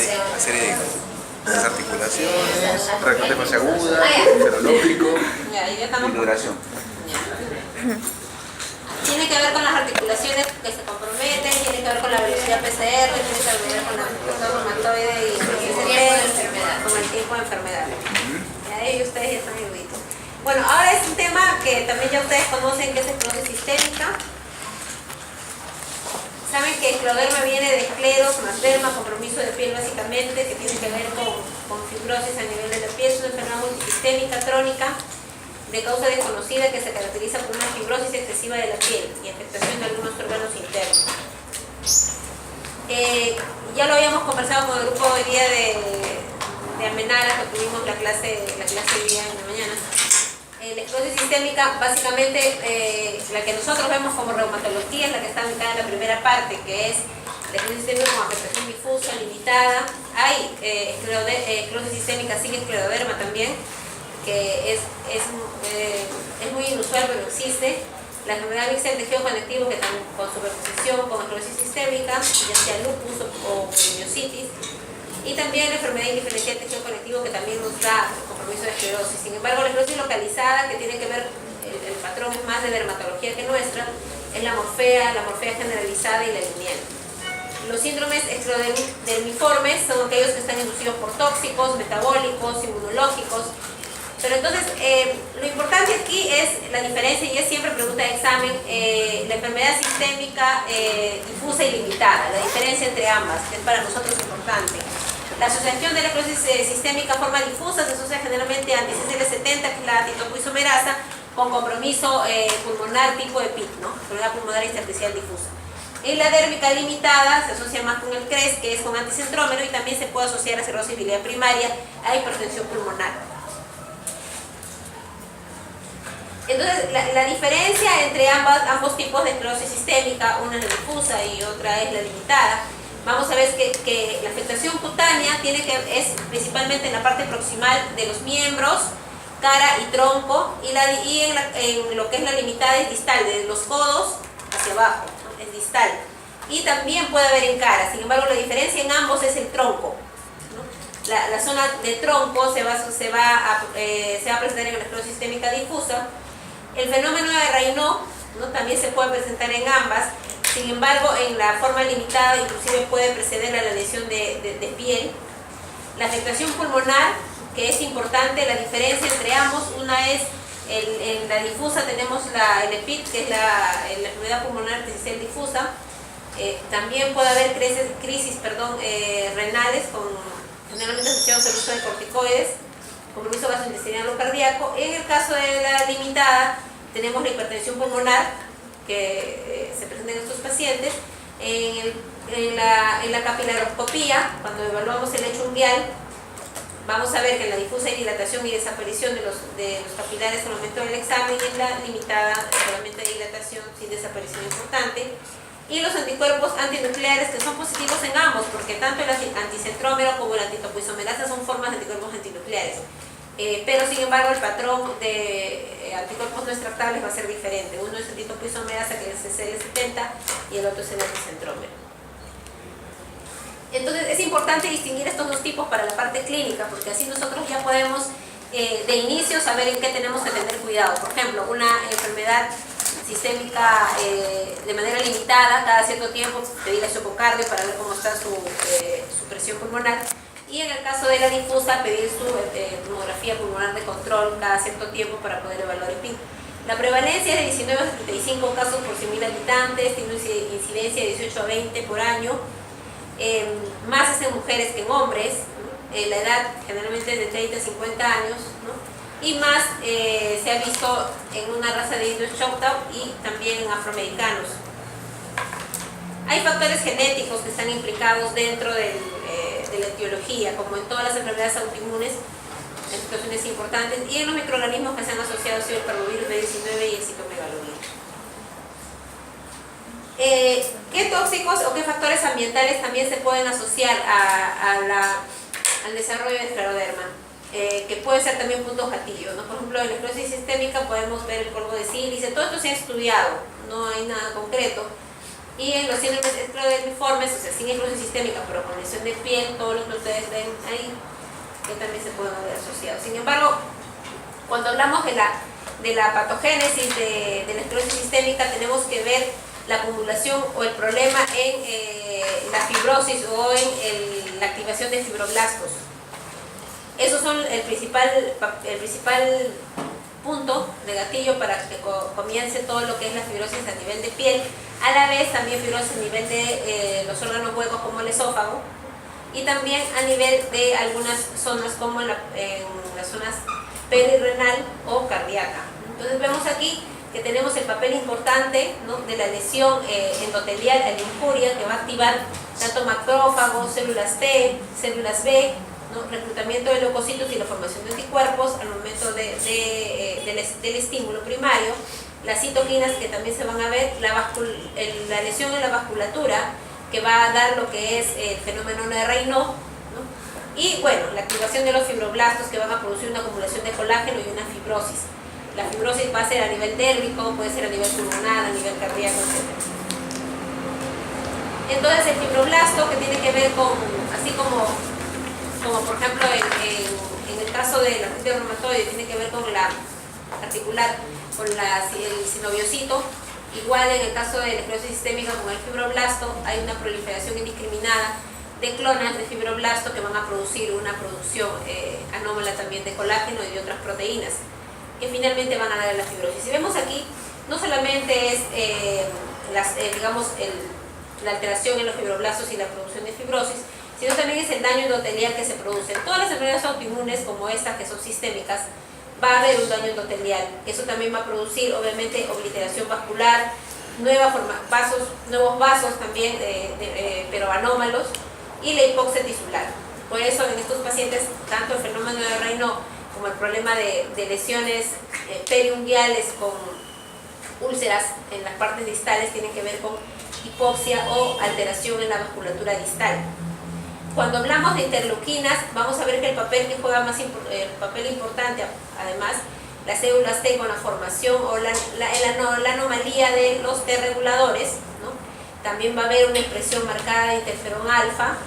una serie de desarticulaciones, reflejo aguda, serológico y duración. Tiene que ver con las articulaciones que se comprometen, tiene que ver con la velocidad PCR, tiene que ver con la reumatoide y con el tiempo de enfermedad. Y ahí ustedes ya están eruditos. Bueno, ahora es un tema que también ya ustedes conocen, que es esclerosis sistémica. Saben que escleroderma viene de escleros más derma, compromiso de piel básicamente, que tiene que ver con fibrosis a nivel de la piel. Es una enfermedad multisistémica, crónica, de causa desconocida, que se caracteriza por una fibrosis excesiva de la piel y afectación de algunos órganos internos. Ya lo habíamos conversado con el grupo hoy día de Almenara, que tuvimos la clase hoy día en la mañana. La esclerosis sistémica, básicamente, la que nosotros vemos como reumatología es la que está ubicada en la primera parte, que es la esclerosis sistémica como afectación difusa, limitada. Hay esclerosis sistémica sin escleroderma también, que es muy inusual, pero existe. La enfermedad mixta del tejido conectivo, que también con superposición con esclerosis sistémica, ya sea lupus o miositis. Y también la enfermedad indiferencial del tejido conectivo, que también nos da compromiso de esclerosis. Sin embargo, la esclerosis localizada, que tiene que ver, el patrón es más de dermatología que nuestra, es la morfea generalizada y la lineal. Los síndromes esclerodermiformes son aquellos que están inducidos por tóxicos, metabólicos, inmunológicos. Pero entonces, lo importante aquí es la diferencia, y es siempre pregunta de examen, la enfermedad sistémica difusa y limitada, la diferencia entre ambas, que es para nosotros importante. La asociación de la esclerosis sistémica forma difusa se asocia generalmente a anti-CCL70, que es la titopuisomerasa, con compromiso pulmonar tipo EPIC, ¿no? Enfermedad pulmonar intersticial difusa. Y la dérmica limitada se asocia más con el CRES, que es con anticentrómero, y también se puede asociar a cirrosis biliar primaria, a hipertensión pulmonar. Entonces, la diferencia entre ambos tipos de esclerosis sistémica, una es la difusa y otra es la limitada, vamos a ver que la afectación cutánea es principalmente en la parte proximal de los miembros, cara y tronco, y en lo que es la limitada es distal, de los codos hacia abajo, ¿no? Es distal. Y también puede haber en cara, sin embargo la diferencia en ambos es el tronco, ¿no? La zona de tronco se va a presentar en la esclerosis sistémica difusa. El fenómeno de Raynaud, ¿no? También se puede presentar en ambas, sin embargo en la forma limitada inclusive puede preceder a la lesión de piel. La afectación pulmonar, que es importante, la diferencia entre ambos, una es en la difusa tenemos el EPIC, que es la enfermedad pulmonar artificial difusa. También puede haber crisis renales, generalmente asociados al uso de corticoides, compromiso gastrointestinal o cardíaco. En el caso de la limitada, tenemos la hipertensión pulmonar, que se presenta en estos pacientes. En la capilaroscopía, cuando evaluamos el lecho unguial, vamos a ver que en la difusa hay dilatación y desaparición de los capilares al momento del examen, y en la limitada solamente dilatación sin desaparición importante. Y los anticuerpos antinucleares, que son positivos en ambos, porque tanto el anticentrómero como el antitopoisomerasa son formas de anticuerpos antinucleares. Pero sin embargo el patrón de anticuerpos no extractables va a ser diferente. Uno es el antitopoisomerasa, que es el CCL70, y el otro es el anticentrómero. Entonces es importante distinguir estos dos tipos para la parte clínica, porque así nosotros ya podemos de inicio saber en qué tenemos que tener cuidado. Por ejemplo, una enfermedad sistémica de manera limitada, cada cierto tiempo pedir ecocardio para ver cómo está su presión pulmonar, y en el caso de la difusa pedir su tomografía pulmonar de control cada cierto tiempo para poder evaluar el PIN. La prevalencia es de 19 a 75 casos por 100.000 habitantes, tiene una incidencia de 18 a 20 por año, más es en mujeres que en hombres, ¿no? La edad generalmente es de 30 a 50 años, ¿no? Y más se ha visto en una raza de indios Choctaw y también en afroamericanos. Hay factores genéticos que están implicados dentro de la etiología, como en todas las enfermedades autoinmunes, en situaciones importantes, y en los microorganismos que se han asociado, el parvovirus B19 y el citomegalovirus. ¿Qué tóxicos o qué factores ambientales también se pueden asociar al desarrollo de escleroderma? Que puede ser también puntos gatillos, ¿no? Por ejemplo, en la esclerosis sistémica podemos ver el polvo de sílice. Todo esto se ha estudiado, no hay nada concreto, Y en los síndromes esclerodermiformes, o sea, sin esclerosis sistémica, pero con lesión de piel, todos los que ustedes ven ahí, que también se pueden ver asociados. Sin embargo, cuando hablamos de la patogénesis de la esclerosis sistémica, tenemos que ver la acumulación o el problema en la fibrosis o en la activación de fibroblastos. Esos son el principal punto de gatillo para que comience todo lo que es la fibrosis a nivel de piel, a la vez también fibrosis a nivel de los órganos huecos como el esófago, y también a nivel de algunas zonas como en las zonas perirenal o cardíaca. Entonces vemos aquí que tenemos el papel importante, ¿no?, de la lesión endotelial a la injuria, que va a activar tanto macrófagos, células T, células B, ¿no?, reclutamiento de leucocitos y la formación de anticuerpos al momento del estímulo primario, las citoquinas que también se van a ver, la lesión en la vasculatura, que va a dar lo que es el fenómeno de Raynaud, ¿no?, y bueno, la activación de los fibroblastos, que van a producir una acumulación de colágeno y una fibrosis. La fibrosis va a ser a nivel dérmico, puede ser a nivel pulmonar, a nivel cardíaco, etc. Entonces el fibroblasto, que tiene que ver con, así como por ejemplo en el caso de la artritis reumatoide, tiene que ver con la articular, con el sinoviocito. Igual en el caso de la esclerosis sistémica con el fibroblasto, hay una proliferación indiscriminada de clonas de fibroblasto que van a producir una producción anómala también de colágeno y de otras proteínas, que finalmente van a dar la fibrosis. Si vemos aquí, no solamente es la alteración en los fibroblastos y la producción de fibrosis, sino también es el daño endotelial que se produce. En todas las enfermedades autoinmunes como estas, que son sistémicas, va a haber un daño endotelial. Eso también va a producir, obviamente, obliteración vascular, nuevos vasos también, pero anómalos, y la hipoxia tisular. Por eso en estos pacientes, tanto el fenómeno de Raynaud como el problema de lesiones periunguiales con úlceras en las partes distales tienen que ver con hipoxia o alteración en la vasculatura distal. Cuando hablamos de interleuquinas, vamos a ver que el papel que juega el papel importante, además, las células T con la formación o la anomalía de los T reguladores, ¿no? También va a haber una expresión marcada de interferón alfa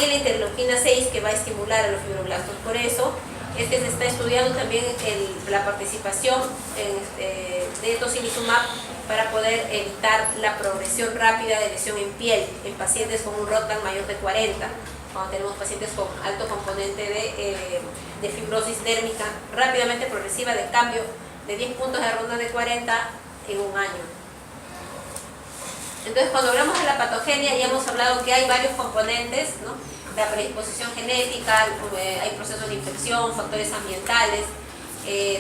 y la interleuquina 6, que va a estimular a los fibroblastos. Por eso es que se está estudiando también la participación de tocilizumab para poder evitar la progresión rápida de lesión en piel en pacientes con un ROTAM mayor de 40, cuando tenemos pacientes con alto componente de fibrosis dérmica rápidamente progresiva, de cambio de 10 puntos de ronda de 40 en un año. Entonces, cuando hablamos de la patogenia, ya hemos hablado que hay varios componentes, ¿no?, la predisposición genética, hay procesos de infección, factores ambientales.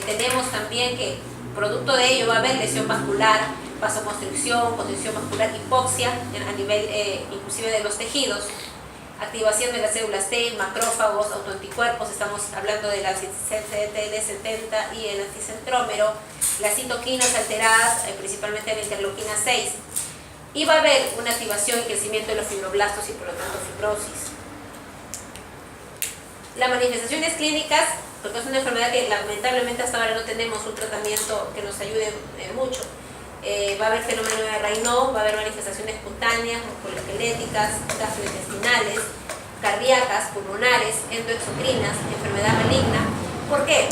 Tenemos también que producto de ello va a haber lesión vascular, vasoconstricción, constricción vascular, hipoxia a nivel inclusive de los tejidos, activación de las células T, macrófagos, autoanticuerpos, estamos hablando de la CD70 y el anticentrómero, las citoquinas alteradas, principalmente la interleuquina 6, y va a haber una activación y crecimiento de los fibroblastos y por lo tanto fibrosis. Las manifestaciones clínicas, porque es una enfermedad que lamentablemente hasta ahora no tenemos un tratamiento que nos ayude mucho. Va a haber fenómeno de Raynaud, va a haber manifestaciones cutáneas, musculoesqueléticas, gastrointestinales, cardíacas, pulmonares, endoexocrinas, enfermedad maligna. ¿Por qué?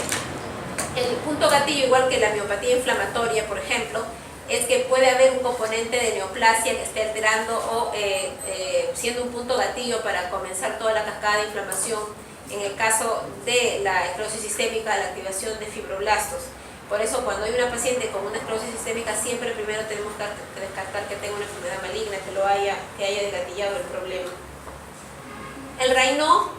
El punto gatillo, igual que la miopatía inflamatoria, por ejemplo, es que puede haber un componente de neoplasia que esté alterando o siendo un punto gatillo para comenzar toda la cascada de inflamación. En el caso de la esclerosis sistémica, la activación de fibroblastos. Por eso, cuando hay una paciente con una esclerosis sistémica, siempre primero tenemos que descartar que tenga una enfermedad maligna, que haya desgatillado el problema. El Raynaud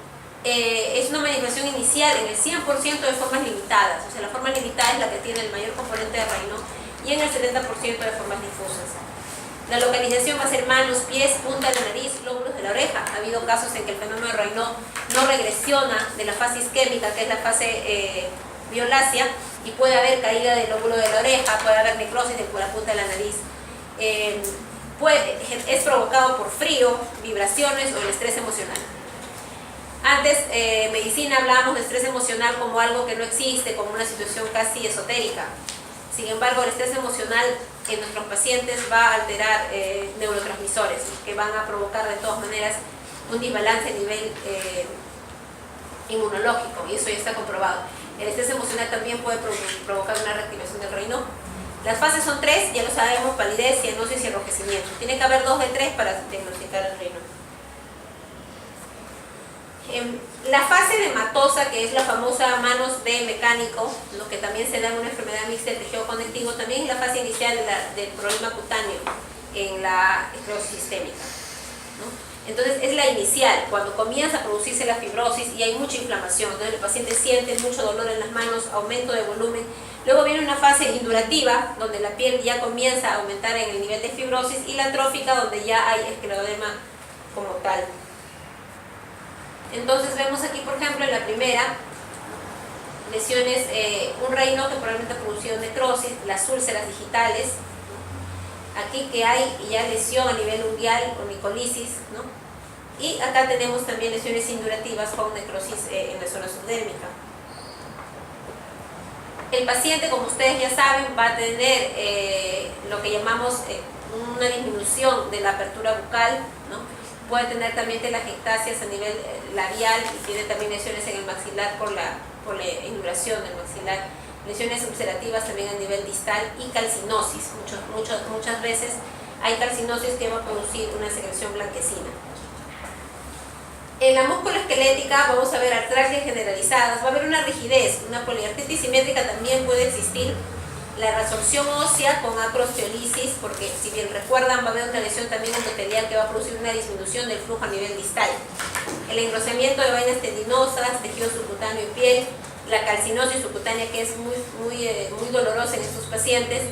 es una manifestación inicial en el 100% de formas limitadas. O sea, la forma limitada es la que tiene el mayor componente de Raynaud, y en el 70% de formas difusas. La localización va a ser manos, pies, punta de la nariz, lóbulos de la oreja. Ha habido casos en que el fenómeno de Raynaud no regresiona de la fase isquémica, que es la fase violácea, y puede haber caída del lóbulo de la oreja, puede haber necrosis de la punta de la nariz. Es provocado por frío, vibraciones o el estrés emocional. Antes, medicina, hablábamos de estrés emocional como algo que no existe, como una situación casi esotérica. Sin embargo, el estrés emocional en nuestros pacientes va a alterar neurotransmisores que van a provocar de todas maneras un desbalance a nivel inmunológico, y eso ya está comprobado. El estrés emocional también puede provocar una reactivación del Raynaud. Las fases son 3, ya lo sabemos: palidez, cianosis y enrojecimiento. Tiene que haber 2 de 3 para diagnosticar el Raynaud. La fase de matosa, que es la famosa manos de mecánico, lo que también se da en una enfermedad mixta del tejido conectivo, también es la fase inicial del problema cutáneo en la esclerosis sistémica, ¿no? Entonces es la inicial, cuando comienza a producirse la fibrosis y hay mucha inflamación. Entonces el paciente siente mucho dolor en las manos, aumento de volumen. Luego viene una fase indurativa, donde la piel ya comienza a aumentar en el nivel de fibrosis, y la trófica, donde ya hay escleroderma como tal. Entonces vemos aquí, por ejemplo, en la primera, lesiones, un Raynaud que probablemente ha producido necrosis, las úlceras digitales, ¿no? Aquí que hay ya lesión a nivel unguial o micolisis, ¿no? Y acá tenemos también lesiones indurativas con necrosis en la zona subdérmica. El paciente, como ustedes ya saben, va a tener lo que llamamos una disminución de la apertura bucal, ¿no? Puede tener también telangiectasias a nivel labial, y tiene también lesiones en el maxilar por la induración del maxilar, lesiones ulcerativas también a nivel distal, y calcinosis. Muchas veces hay calcinosis que va a producir una secreción blanquecina. En la musculoesquelética vamos a ver artralgias generalizadas, va a haber una rigidez, una poliartritis simétrica también puede existir, la resorción ósea con acrosteolisis, porque si bien recuerdan, va a haber una lesión también endotelial que va a producir una disminución del flujo a nivel distal. El engrosamiento de vainas tendinosas, tejido subcutáneo y piel, la calcinosis subcutánea, que es muy dolorosa en estos pacientes,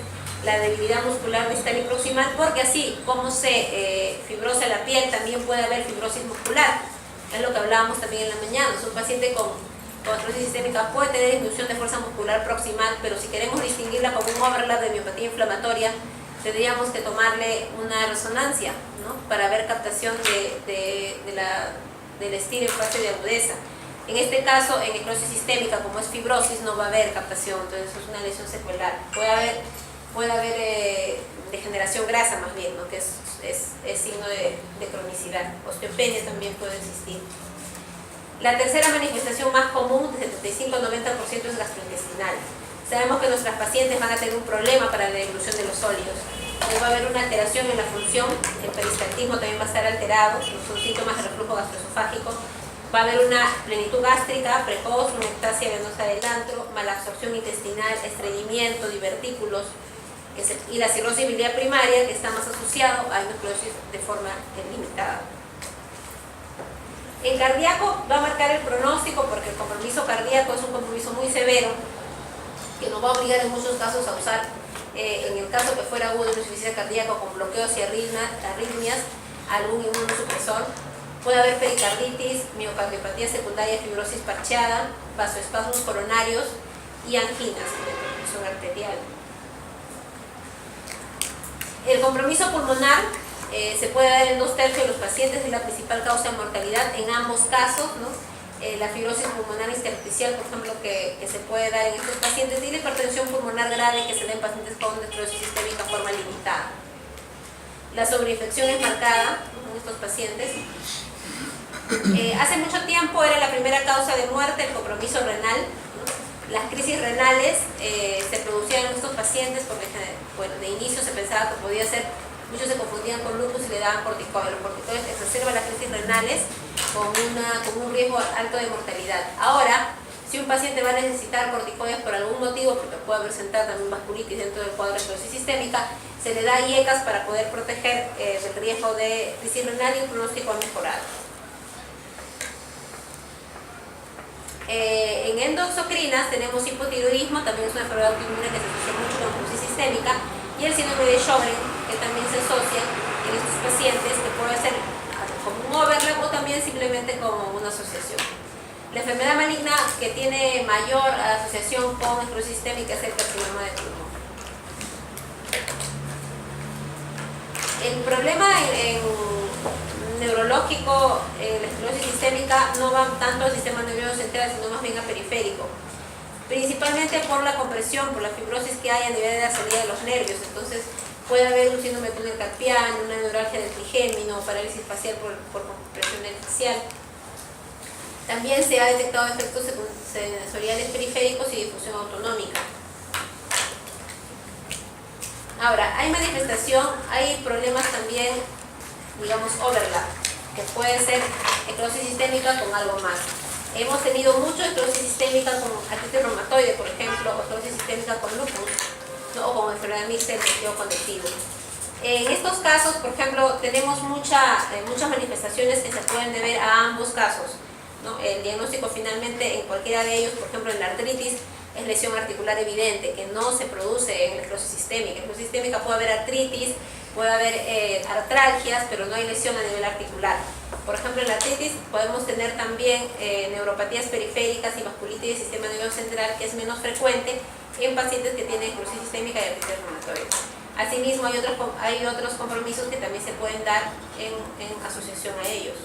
la debilidad muscular distal y proximal, porque así como se fibrosa la piel, también puede haber fibrosis muscular. Es lo que hablábamos también en la mañana. Es un paciente con artrosis sistémica puede tener disminución de fuerza muscular proximal, pero si queremos distinguirla como un overlap de miopatía inflamatoria, tendríamos que tomarle una resonancia, ¿no? Para ver captación del estir en fase de agudeza. En este caso, en esclerosis sistémica, como es fibrosis, no va a haber captación, entonces es una lesión secular. Puede haber degeneración grasa más bien, ¿no? Que es signo de cronicidad. Osteopenia también puede existir. La tercera manifestación más común, del 75 al 90%, es gastrointestinal. Sabemos que nuestras pacientes van a tener un problema para la dilución de los sólidos. Va a haber una alteración en la función, el peristaltismo también va a estar alterado, son síntomas de reflujo gastroesofágico. Va a haber una plenitud gástrica precoz, una ectasia venosa del antro, malabsorción intestinal, estreñimiento, divertículos, y la cirrosis biliar primaria, que está más asociado a una esclerosis de forma limitada. El cardíaco va a marcar el pronóstico, porque el compromiso cardíaco es un compromiso muy severo que nos va a obligar en muchos casos a usar, en el caso que fuera agudo de insuficiencia cardíaca con bloqueos y arritmias, algún inmunosupresor. Puede haber pericarditis, miocardiopatía secundaria, fibrosis parcheada, vasoespasmos coronarios y anginas de perfusión arterial. El compromiso pulmonar se puede dar en 2/3 de los pacientes, es la principal causa de mortalidad en ambos casos, ¿no? La fibrosis pulmonar intersticial, por ejemplo, que se puede dar en estos pacientes, y la hipertensión pulmonar grave que se da en pacientes con esclerosis sistémica de forma limitada. La sobreinfección es marcada, ¿no?, en estos pacientes. Hace mucho tiempo era la primera causa de muerte el compromiso renal, ¿no? Las crisis renales se producían en estos pacientes porque, bueno, de inicio se pensaba que podía ser. Muchos se confundían con lupus y le daban corticoides. Los corticoides exacerban las crisis renales con un riesgo alto de mortalidad. Ahora, si un paciente va a necesitar corticoides por algún motivo, porque puede presentar también vasculitis dentro del cuadro de esclerosis sistémica, se le da IECAS para poder proteger del riesgo de crisis renal, y el pronóstico ha mejorado. En endoexocrinas tenemos hipotiroidismo, también es una enfermedad autoinmune que se asocia mucho con esclerosis sistémica, y el síndrome de Sjögren, que también se asocia en estos pacientes, que puede ser como un overlap o también simplemente como una asociación. La enfermedad maligna que tiene mayor asociación con esclerosis sistémica es el carcinoma de pulmón. El problema neurológico en la esclerosis sistémica no va tanto al sistema nervioso central, sino más bien a periférico. principalmente por la compresión, por la fibrosis que hay a nivel de la salida de los nervios. Entonces puede haber un síndrome de túnel carpiano, una neuralgia del trigémino, parálisis facial por compresión facial. También se ha detectado efectos sensoriales periféricos y difusión autonómica. Ahora, hay manifestación, hay problemas también, digamos, overlap, que puede ser esclerosis sistémica con algo más. Hemos tenido mucho esclerosis sistémica con artritis reumatoide, por ejemplo, o esclerosis sistémica con lupus, ¿no? O con enfermedad mixta del tejido conectivo. En estos casos, por ejemplo, tenemos muchas manifestaciones que se pueden deber a ambos casos, ¿no? El diagnóstico finalmente en cualquiera de ellos, por ejemplo en la artritis, es lesión articular evidente que no se produce en la esclerosis sistémica. En la esclerosis sistémica puede haber artritis, puede haber artralgias, pero no hay lesión a nivel articular. Por ejemplo, en la artritis podemos tener también neuropatías periféricas y vasculitis del sistema nervioso central, que es menos frecuente en pacientes que tienen esclerosis sistémica y artritis reumatoide. Asimismo, hay otros compromisos que también se pueden dar en asociación a ellos.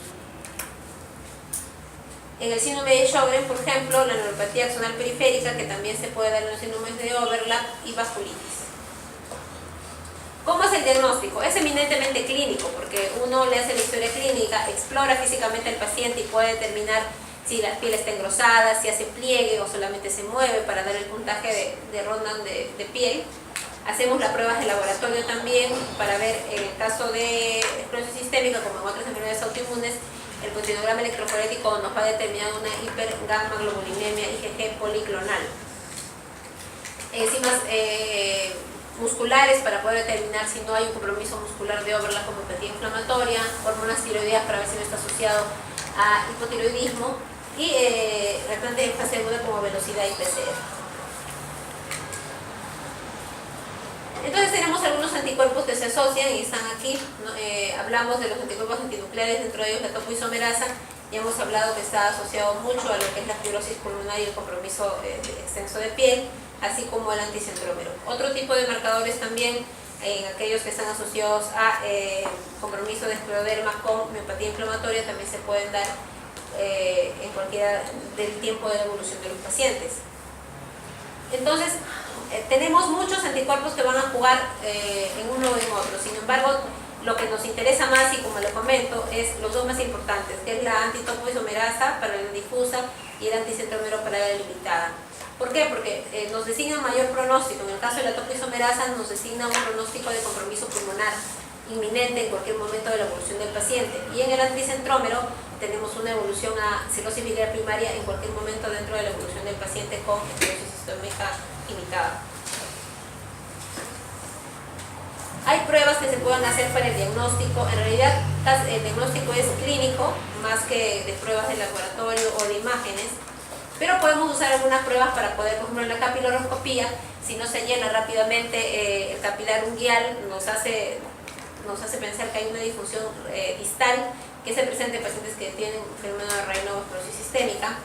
En el síndrome de Sjögren, por ejemplo, la neuropatía axonal periférica, que también se puede dar en los síndromes de overlap y vasculitis. ¿Cómo es el diagnóstico? Es eminentemente clínico, porque uno le hace la historia clínica, explora físicamente al paciente y puede determinar si la piel está engrosada, si hace pliegue o solamente se mueve para dar el puntaje de Rodnan de piel. Hacemos las pruebas de laboratorio también para ver en el caso de esclerosis sistémica, como en otras enfermedades autoinmunes, el continuograma electroforético nos va a determinar una hipergamma-globulinemia IgG policlonal. Enzimas musculares para poder determinar si no hay un compromiso muscular de overlap como hepatía inflamatoria, hormonas tiroideas para ver si no está asociado a hipotiroidismo y reactante en fase aguda como velocidad y PCR. Entonces tenemos algunos anticuerpos que se asocian y están aquí, ¿no? Hablamos de los anticuerpos antinucleares, dentro de ellos la topoisomerasa, y hemos hablado que está asociado mucho a lo que es la fibrosis pulmonar y el compromiso extenso de piel, así como el anticentrómero. Otro tipo de marcadores también, en aquellos que están asociados a compromiso de escleroderma con miopatía inflamatoria, también se pueden dar en cualquiera del tiempo de la evolución de los pacientes. Entonces, tenemos muchos anticuerpos que van a jugar en uno o en otro. Sin embargo, lo que nos interesa más, y como le comento, es los dos más importantes, que es la antitopoisomerasa para la difusa y el anticentrómero para la limitada. ¿Por qué? Porque nos designa mayor pronóstico. En el caso de la topoisomerasa nos designa un pronóstico de compromiso pulmonar inminente en cualquier momento de la evolución del paciente. Y en el anticentrómero tenemos una evolución a cirrosis biliar primaria en cualquier momento dentro de la evolución del paciente con esclerosis sistémica limitada. Hay pruebas que se pueden hacer para el diagnóstico. En realidad el diagnóstico es clínico más que de pruebas de laboratorio o de imágenes, pero podemos usar algunas pruebas para poder, por ejemplo, en la capiloroscopía, si no se llena rápidamente el capilar unguial, nos hace pensar que hay una difusión distal que se presenta en pacientes que tienen fenómeno de Raynaud o esclerosis sistémica.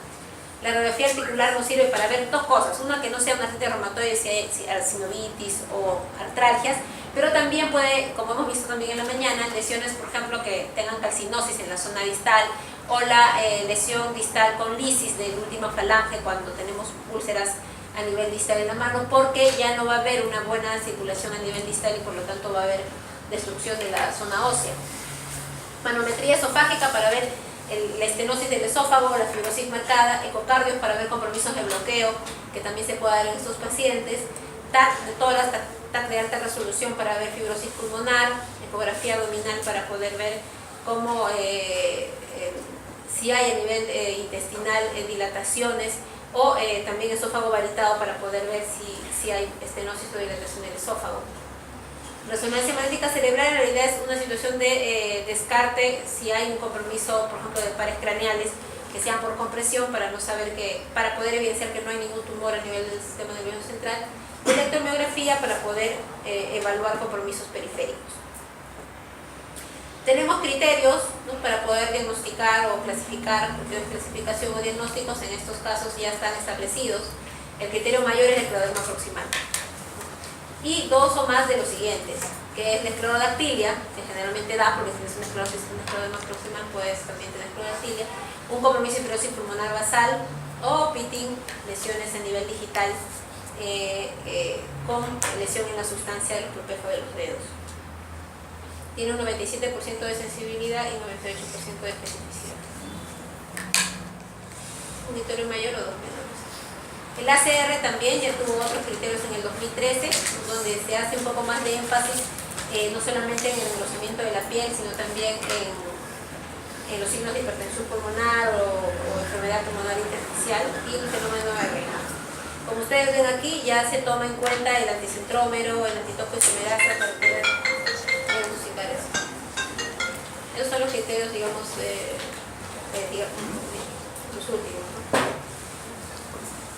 La radiografía articular nos sirve para ver dos cosas: una, que no sea una artritis reumatoide, si hay sinovitis o artralgias, pero también puede, como hemos visto también en la mañana, lesiones, por ejemplo, que tengan calcinosis en la zona distal, o la lesión distal con lisis de la última falange cuando tenemos úlceras a nivel distal en la mano, porque ya no va a haber una buena circulación a nivel distal y por lo tanto va a haber destrucción de la zona ósea. Manometría esofágica para ver la estenosis del esófago, la fibrosis marcada, ecocardios para ver compromisos de bloqueo que también se puede dar en estos pacientes, TAC de todas las TAC de alta resolución para ver fibrosis pulmonar, ecografía abdominal para poder ver cómo si hay a nivel intestinal dilataciones, o también esófago varitado para poder ver si hay estenosis o dilatación del esófago. Resonancia magnética cerebral en realidad es una situación de descarte si hay un compromiso, por ejemplo, de pares craneales que sean por compresión, para no saber para poder evidenciar que no hay ningún tumor a nivel del sistema nervioso central. Electromiografía para poder evaluar compromisos periféricos. Tenemos criterios, ¿no?, para poder diagnosticar o clasificar, criterios de clasificación o diagnósticos. En estos casos ya están establecidos. El criterio mayor es el escleroderma proximal. y 2 o más de los siguientes, que es la esclerodactilia, que generalmente da, porque si tienes una esclerosis escleroderma proximal puedes también tener esclerodactilia, un compromiso de fibrosis pulmonar basal o pitting, lesiones a nivel digital con lesión en la sustancia del propejo de los dedos. Tiene un 97% de sensibilidad y 98% de especificidad. ¿Un dictorio mayor o 2 menores? El ACR también ya tuvo otros criterios en el 2013, donde se hace un poco más de énfasis no solamente en el engrosamiento de la piel, sino también en los signos de hipertensión pulmonar o enfermedad pulmonar intersticial y el fenómeno de Raynaud. Como ustedes ven aquí, ya se toma en cuenta el anticentrómero, el antitocoisomerasa para poder diagnosticar eso. Esos son los criterios, digamos, los últimos, ¿no?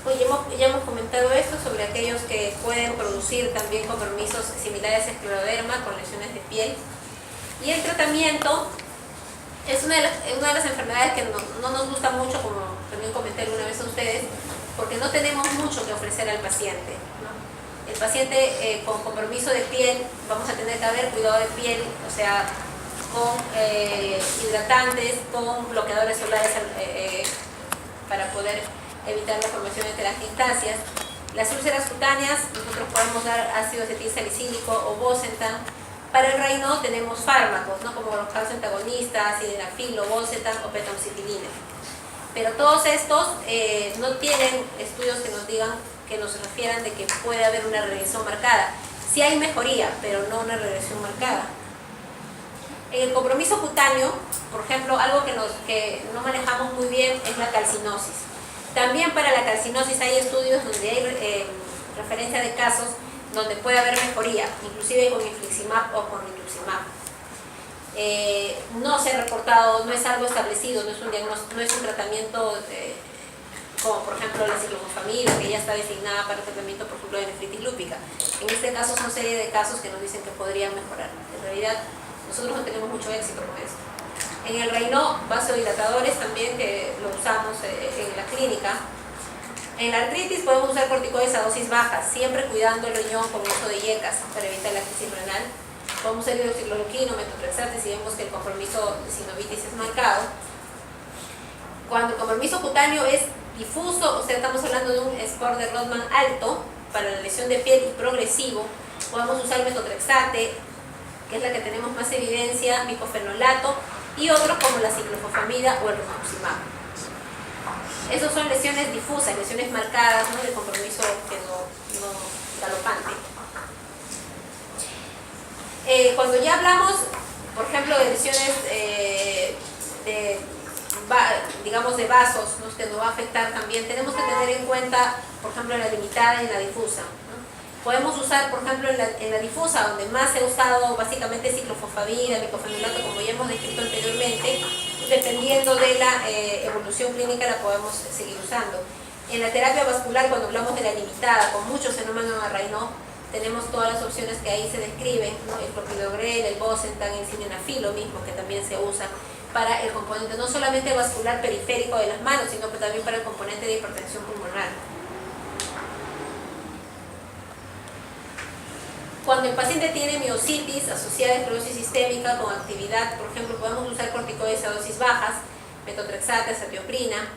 Pues ya hemos comentado esto sobre aquellos que pueden producir también compromisos similares a escleroderma con lesiones de piel. Y el tratamiento es una de las enfermedades que no nos gusta mucho, como también comenté alguna vez a ustedes, porque no tenemos mucho que ofrecer al paciente, ¿no? El paciente con compromiso de piel, vamos a tener que haber cuidado de piel, o sea, con hidratantes, con bloqueadores solares para poder evitar la formación de telangiectasias. Las úlceras cutáneas, nosotros podemos dar ácido acetilsalicílico o Bosentan. Para el Raynaud tenemos fármacos, ¿no? Como los calcioantagonistas, sildenafil, Bosentan o petamoxifilina. Pero todos estos no tienen estudios que nos digan, que nos refieran de que puede haber una regresión marcada. Sí hay mejoría, pero no una regresión marcada. En el compromiso cutáneo, por ejemplo, algo que no manejamos muy bien es la calcinosis. También para la calcinosis hay estudios donde hay referencia de casos donde puede haber mejoría, inclusive con infliximab o con rituximab. No se ha reportado, no es algo establecido, no es un diagnóstico, no es un tratamiento como por ejemplo la ciclophosphamida, que ya está designada para el tratamiento, por ejemplo, de nefritis lúpica. En este caso son serie de casos que nos dicen que podrían mejorar. En realidad nosotros no tenemos mucho éxito con esto. En el Raynaud, vasodilatadores también, que lo usamos en la clínica. En la artritis podemos usar corticoides a dosis bajas, siempre cuidando el riñón con uso de IECAS para evitar la crisis renal. Podemos usar hidroxicloroquina o metotrexate si vemos que el compromiso de sinovitis es marcado. Cuando el compromiso cutáneo es difuso, o sea, estamos hablando de un score de Rodman alto para la lesión de piel y progresivo, podemos usar metotrexate, que es la que tenemos más evidencia, micofenolato, y otros como la ciclofosfamida o el rituximab. Esas son lesiones difusas, lesiones marcadas, ¿no? De compromiso que no galopante. Cuando ya hablamos, por ejemplo, de lesiones digamos de vasos, ¿no? Que nos va a afectar también, tenemos que tener en cuenta, por ejemplo, la limitada y la difusa, ¿no? Podemos usar, por ejemplo, en la difusa, donde más se ha usado básicamente ciclofosfamida, micofenolato, como ya hemos descrito anteriormente, dependiendo de la evolución clínica la podemos seguir usando. En la terapia vascular, cuando hablamos de la limitada, con muchos fenómenos de Raynaud, tenemos todas las opciones que ahí se describen, ¿no? El clopidogrel, el Bosentan, el sildenafil, lo mismo, que también se usa para el componente no solamente vascular periférico de las manos, sino que también para el componente de hipertensión pulmonar. Cuando el paciente tiene miositis asociada a esclerosis sistémica con actividad, por ejemplo, podemos usar corticoides a dosis bajas, metotrexate, azatioprina.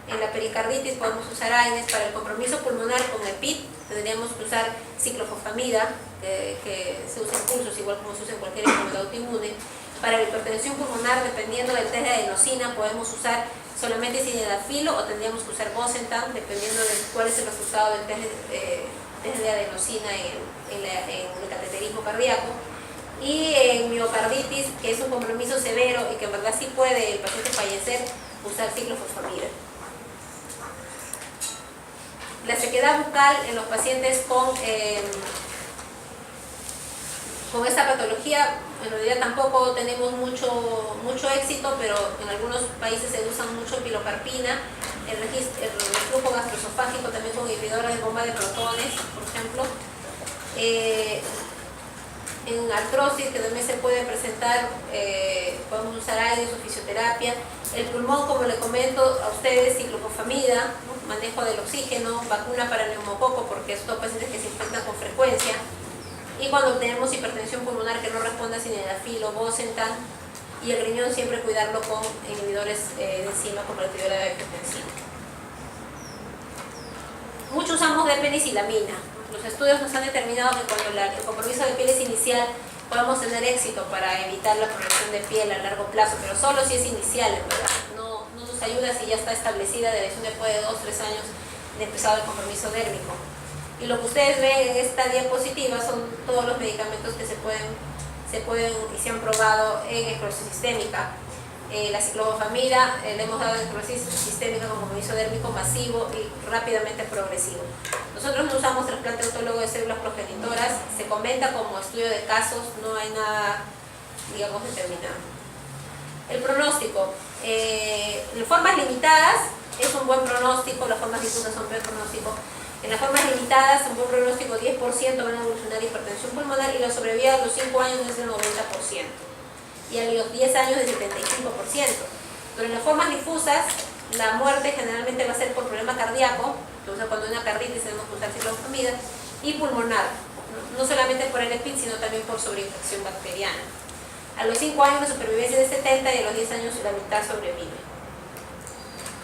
En la pericarditis podemos usar AINES. Para el compromiso pulmonar con EPIT tendríamos que usar ciclofosfamida, que se usa en pulsos igual como se usa en cualquier enfermedad autoinmune. Para la hipertensión pulmonar, dependiendo del test de adenosina, podemos usar solamente sildenafil o tendríamos que usar Bosentan, dependiendo de cuál es el resultado del test de adenosina en el cateterismo cardíaco. Y en miocarditis, que es un compromiso severo y que en verdad sí puede el paciente fallecer, usar ciclofosfamida. La sequedad bucal en los pacientes con esta patología, en realidad tampoco tenemos mucho éxito, pero en algunos países se usa mucho pilocarpina, el reflujo gastroesofágico también con inhibidoras de bomba de protones, por ejemplo. En artrosis, que también se puede presentar, podemos usar AINES o fisioterapia. El pulmón, como les comento a ustedes, ciclophosphamida, ¿no? Manejo del oxígeno, vacuna para neumococo, porque estos pacientes que se infectan con frecuencia. Y cuando tenemos hipertensión pulmonar que no responde a sildenafil o bosentan, y el riñón siempre cuidarlo con inhibidores de enzima como la tiola de angiotensina. Muchos usamos de penicilamina. Los estudios nos han determinado que cuando el compromiso de piel es inicial podemos tener éxito para evitar la progresión de piel a largo plazo, pero solo si es inicial, en verdad. No nos ayuda si ya está establecida la lesión después de 2-3 años de empezado el compromiso dérmico. Y lo que ustedes ven en esta diapositiva son todos los medicamentos que se pueden y se han probado en esclerosis sistémica. La ciclofamida le hemos dado en esclerosis sistémica con compromiso dérmico masivo y rápidamente progresivo. Nosotros no usamos trasplante autólogo de células progenitoras, se comenta como estudio de casos, no hay nada, digamos, determinado. El pronóstico, en formas limitadas es un buen pronóstico, las formas difusas son buen pronóstico. En las formas limitadas, un buen pronóstico 10% van a evolucionar hipertensión pulmonar y la sobrevida a los 5 años es del 90%. Y a los 10 años del 75%. Pero en las formas difusas, la muerte generalmente va a ser por problema cardíaco, entonces cuando hay una carditis tenemos que usar ciclofamida, y pulmonar, no solamente por el EPIC, sino también por sobreinfección bacteriana. A los 5 años la supervivencia es de 70 y a los 10 años la mitad sobrevive.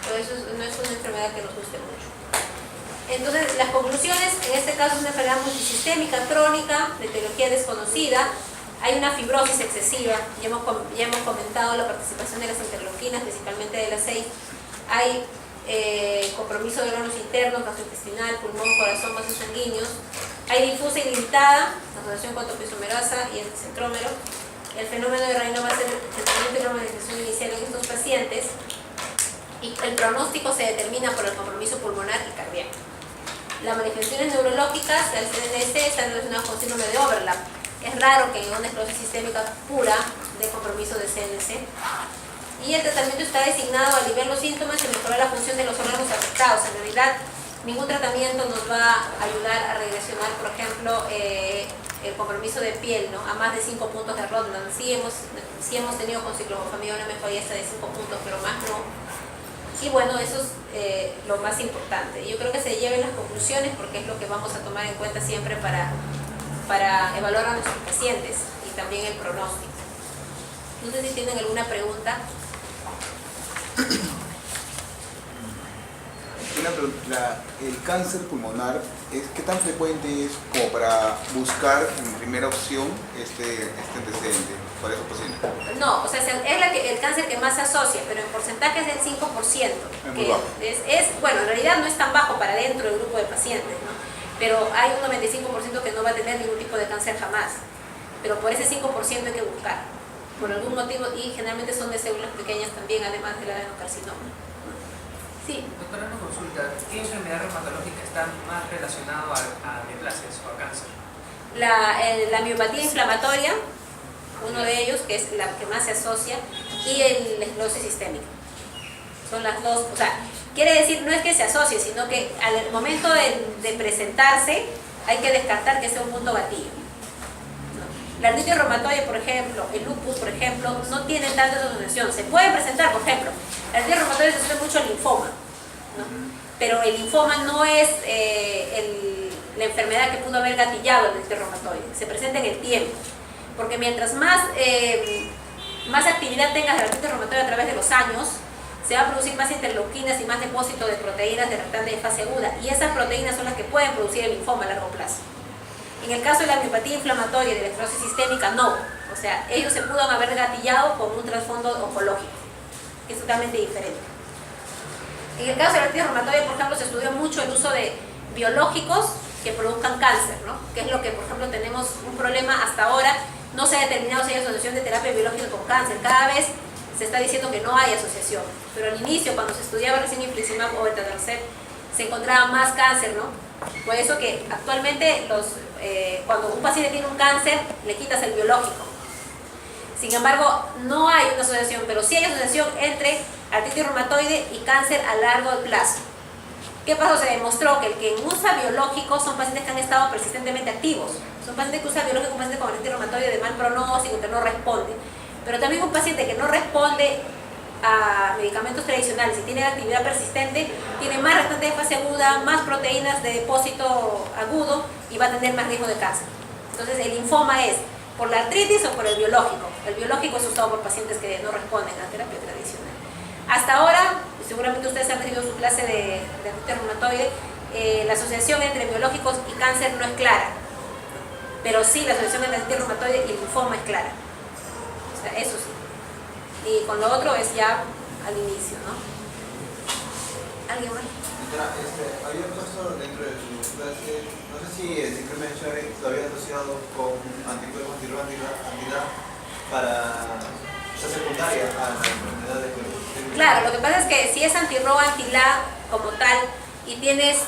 Pero eso no es una enfermedad que nos guste mucho. Entonces, las conclusiones, en este caso es una enfermedad multisistémica, crónica, de etiología desconocida. Hay una fibrosis excesiva, ya hemos comentado la participación de las interleuquinas, principalmente de las 6. Hay compromiso de órganos internos, gastrointestinal, pulmón, corazón, vasos sanguíneos. Hay difusa y limitada, asociación con topoisomerasa y el centrómero. El fenómeno de Raynaud va a ser el tratamiento de normalización inicial en estos pacientes. Y el pronóstico se determina por el compromiso pulmonar y cardíaco. Las manifestaciones neurológicas del CNS están relacionadas con síndrome de overlap. Es raro que en una esclerosis sistémica pura de compromiso de CNS. Y el tratamiento está designado a aliviar los síntomas y mejorar la función de los órganos afectados. En realidad, ningún tratamiento nos va a ayudar a regresionar, por ejemplo, el compromiso de piel, ¿no?, a más de 5 puntos de Rodman. Sí hemos tenido con ciclofamida una mejoría hasta de 5 puntos, pero más no. Y bueno, eso es lo más importante. Yo creo que se lleven las conclusiones porque es lo que vamos a tomar en cuenta siempre para evaluar a nuestros pacientes y también el pronóstico. No sé si tienen alguna pregunta. Una pregunta, el cáncer pulmonar, ¿qué tan frecuente es como para buscar en primera opción este antecedente para esos pacientes? No, o sea, es el cáncer que más se asocia, pero en porcentaje es del 5%. Es muy bajo. Bueno, en realidad no es tan bajo para dentro del grupo de pacientes, ¿no? Pero hay un 95% que no va a tener ningún tipo de cáncer jamás. Pero por ese 5% hay que buscar, por algún motivo, y generalmente son de células pequeñas también, además del adenocarcinoma. Sí. Doctora, una consulta. ¿Qué enfermedad reumatológica está más relacionada a neoplasias o a cáncer? La miopatía inflamatoria, uno de ellos, que es la que más se asocia, y la esclerosis sistémica. Son las dos, o sea, quiere decir, no es que se asocie, sino que al momento de presentarse hay que descartar que sea un punto gatillo. La artritis reumatoide, por ejemplo, el lupus, por ejemplo, no tienen tanta asociación. Se puede presentar, por ejemplo, la artritis reumatoide se asocia mucho al linfoma, ¿no? Pero el linfoma no es la enfermedad que pudo haber gatillado el artritis reumatoide. Se presenta en el tiempo. Porque mientras más actividad tengas de la artritis reumatoide a través de los años, se va a producir más interleuquinas y más depósito de proteínas de reactante de fase aguda. Y esas proteínas son las que pueden producir el linfoma a largo plazo. En el caso de la miopatía inflamatoria y de la esclerosis sistémica, no. O sea, ellos se pudo haber gatillado con un trasfondo oncológico, que es totalmente diferente. En el caso de la artritis reumatoide, por ejemplo, se estudió mucho el uso de biológicos que produzcan cáncer, ¿no? Que es lo que, por ejemplo, tenemos un problema hasta ahora. No se ha determinado si hay asociación de terapia biológica con cáncer. Cada vez se está diciendo que no hay asociación. Pero al inicio, cuando se estudiaba recién infliximab o etanercept, se encontraba más cáncer, ¿no? Por eso que actualmente cuando un paciente tiene un cáncer, le quitas el biológico. Sin embargo, no hay una asociación, pero sí hay asociación entre artritis reumatoide y cáncer a largo plazo. ¿Qué pasó? Se demostró que el que usa biológicos son pacientes que han estado persistentemente activos. Son pacientes que usan biológicos, pacientes con artritis reumatoide de mal pronóstico, que no responde. Pero también un paciente que no responde a medicamentos tradicionales y tiene actividad persistente, tiene más reactante de fase aguda, más proteínas de depósito agudo y va a tener más riesgo de cáncer. Entonces el linfoma es por la artritis o por el biológico. El biológico es usado por pacientes que no responden a la terapia tradicional. Hasta ahora, seguramente ustedes han recibido su clase de artritis reumatoide, la asociación entre biológicos y cáncer no es clara, pero sí la asociación entre artritis reumatoide y linfoma es clara. O sea, eso sí. Y con lo otro es ya al inicio, ¿no? ¿Alguien más? Había puesto dentro de su clase, no sé si el ciclo Menchare lo había asociado con anticuerpos antiedad para secundaria a la enfermedad de clorosis. Claro, lo que pasa es que si es anti-RO, anti-LA como tal, y tienes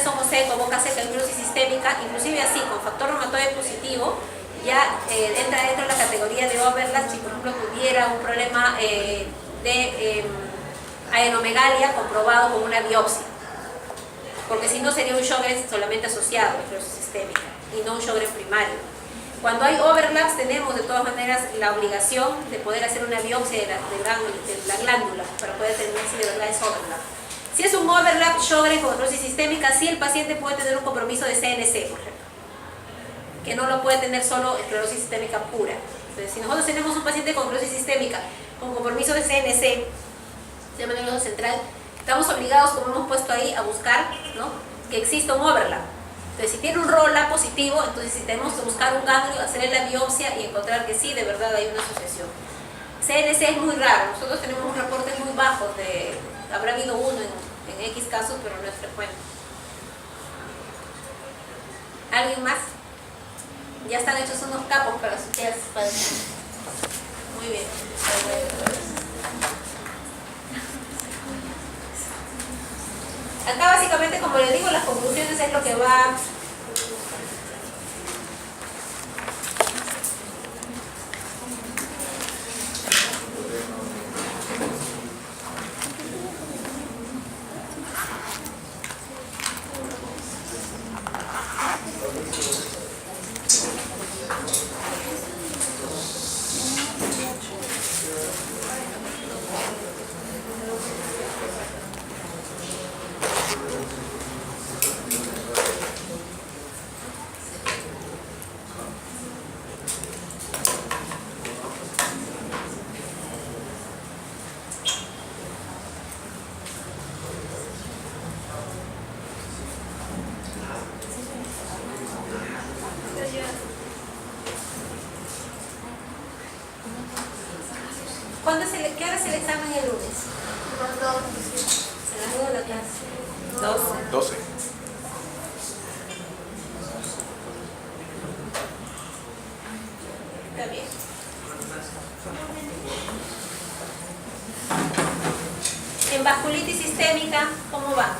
ojo seco, boca seca, esclerosis sistémica, inclusive así, con factor reumatoide positivo, ya entra dentro de la categoría de overlap si por ejemplo tuviera un problema de adenomegalia comprobado con una biopsia. Porque si no sería un Sjögren solamente asociado a esclerosis sistémica y no un Sjögren primario. Cuando hay overlaps tenemos de todas maneras la obligación de poder hacer una biopsia de la glándula para poder determinar si de verdad es overlap. Si es un overlap Sjögren con esclerosis sistémica, sí el paciente puede tener un compromiso de CNC, por ejemplo, que no lo puede tener solo esclerosis sistémica pura. Entonces, si nosotros tenemos un paciente con esclerosis sistémica con compromiso de CNC, se llama nervioso central, estamos obligados, como hemos puesto ahí, a buscar, ¿no?, que exista un overlap. Entonces, si tiene un ROLA positivo, entonces sí tenemos que buscar un ganglio, hacerle la biopsia y encontrar que sí, de verdad hay una asociación. CNC es muy raro, nosotros tenemos un reporte muy bajo, habrá habido uno en X casos, pero no es frecuente. ¿Alguien más? Ya están hechos unos capos para sus clases. Muy bien. Acá básicamente, como les digo, las conclusiones es lo que va ¿Qué hora es el examen el lunes? Se las 2 de la clase. 12. Está bien. En vasculitis sistémica, ¿cómo va?